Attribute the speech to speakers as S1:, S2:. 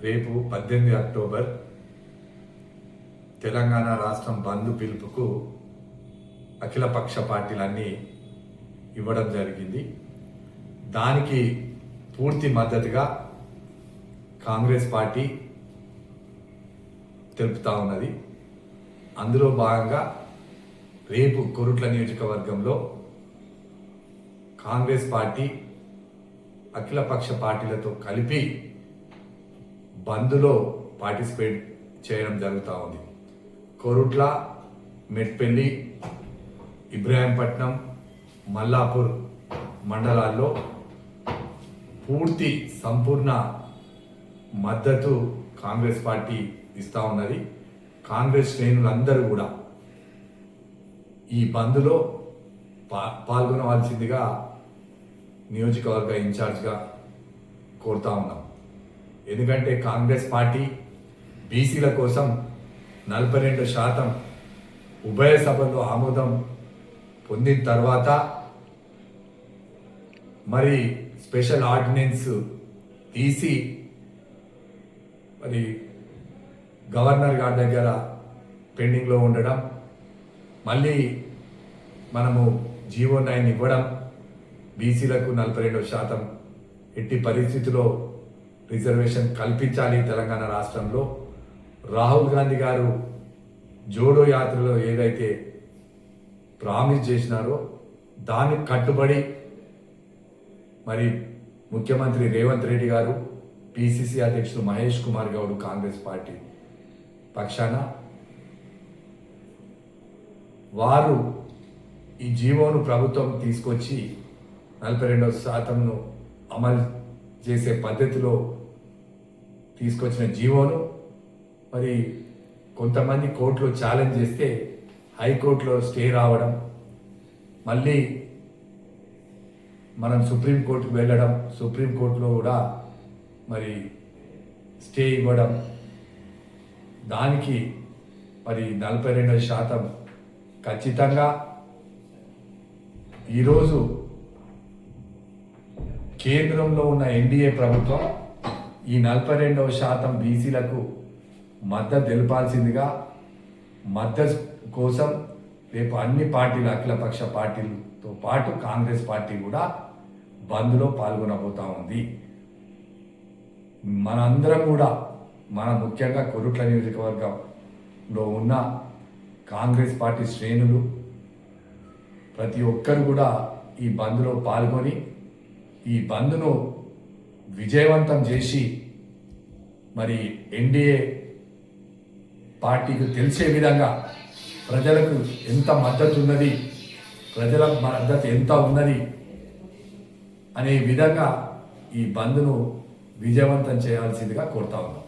S1: రేపు 18 అక్టోబర్ తెలంగాణ రాష్ట్రం బంద్ పిలుపుకు అఖిలపక్ష పార్టీలన్నీ ఇవ్వడం జరిగింది. దానికి పూర్తి మద్దతుగా కాంగ్రెస్ పార్టీ తెలుపుతా ఉన్నది. అందులో భాగంగా రేపు కొరుట్ల నియోజకవర్గంలో కాంగ్రెస్ పార్టీ అఖిలపక్ష పార్టీలతో కలిపి బంద్లో పార్టిసిపేట్ చేయడం జరుగుతూ ఉంది. కొరుట్ల, మెట్పల్లి, ఇబ్రాహీంపట్నం, మల్లాపూర్ మండలాల్లో పూర్తి సంపూర్ణ మద్దతు కాంగ్రెస్ పార్టీ ఇస్తూ ఉన్నది. కాంగ్రెస్ శ్రేణులందరూ కూడా ఈ బంద్లో పాల్గొనవలసిందిగా నియోజకవర్గ ఇన్ఛార్జ్గా కోరుతా ఉన్నాం. ఎందుకంటే కాంగ్రెస్ పార్టీ బీసీల కోసం 42% ఉభయ సభలో ఆమోదం పొందిన తర్వాత మరి స్పెషల్ ఆర్డినెన్స్ తీసి మరి గవర్నర్ గారి దగ్గర పెండింగ్లో ఉండడం, మళ్ళీ మనము జీవో 9 ఇవ్వడం, బీసీలకు 42% ఎట్టి పరిస్థితిలో రిజర్వేషన్ కల్పించాలి తెలంగాణ రాష్ట్రంలో. రాహుల్ గాంధీ గారు జోడో యాత్రలో ఏదైతే ప్రామిస్ చేసినారో దానికి కట్టుబడి మరి ముఖ్యమంత్రి రేవంత్ రెడ్డి గారు, పిసిసి అధ్యక్షుడు మహేష్ కుమార్ గౌడ్ కాంగ్రెస్ పార్టీ పక్షాన వారు ఈ జీవోను ప్రభుత్వం తీసుకొచ్చి 42% అమలు చేసే పద్ధతిలో తీసుకొచ్చిన జీవోను మరి కొంతమంది కోర్టులో ఛాలెంజ్ చేస్తే హైకోర్టులో స్టే రావడం, మళ్ళీ మనం సుప్రీంకోర్టుకు వెళ్ళడం, సుప్రీంకోర్టులో కూడా మరి స్టే ఇవ్వడం, దానికి మరి 42% ఖచ్చితంగా ఈరోజు కేంద్రంలో ఉన్న ఎన్డీఏ ప్రభుత్వం ఈ 42% బీసీలకు మద్దతు తెలపాల్సిందిగా, మద్దతు కోసం రేపు అన్ని పార్టీలు అఖిలపక్ష పార్టీలతో పాటు కాంగ్రెస్ పార్టీ కూడా బంద్లో పాల్గొనబోతా ఉంది. మనందరం కూడా ముఖ్యంగా కొరుట్ల నియోజకవర్గంలో ఉన్న కాంగ్రెస్ పార్టీ శ్రేణులు ప్రతి ఒక్కరు కూడా ఈ బంద్లో పాల్గొని ఈ బంద్ను విజయవంతం చేసి మరి ఎన్డీఏ పార్టీకి తెలిసే విధంగా ప్రజలకు ఎంత మద్దతు ఉన్నది, ప్రజల మద్దతు ఎంత ఉన్నది అనే విధంగా ఈ బంద్ను విజయవంతం చేయాల్సిందిగా కోరుతా ఉన్నాం.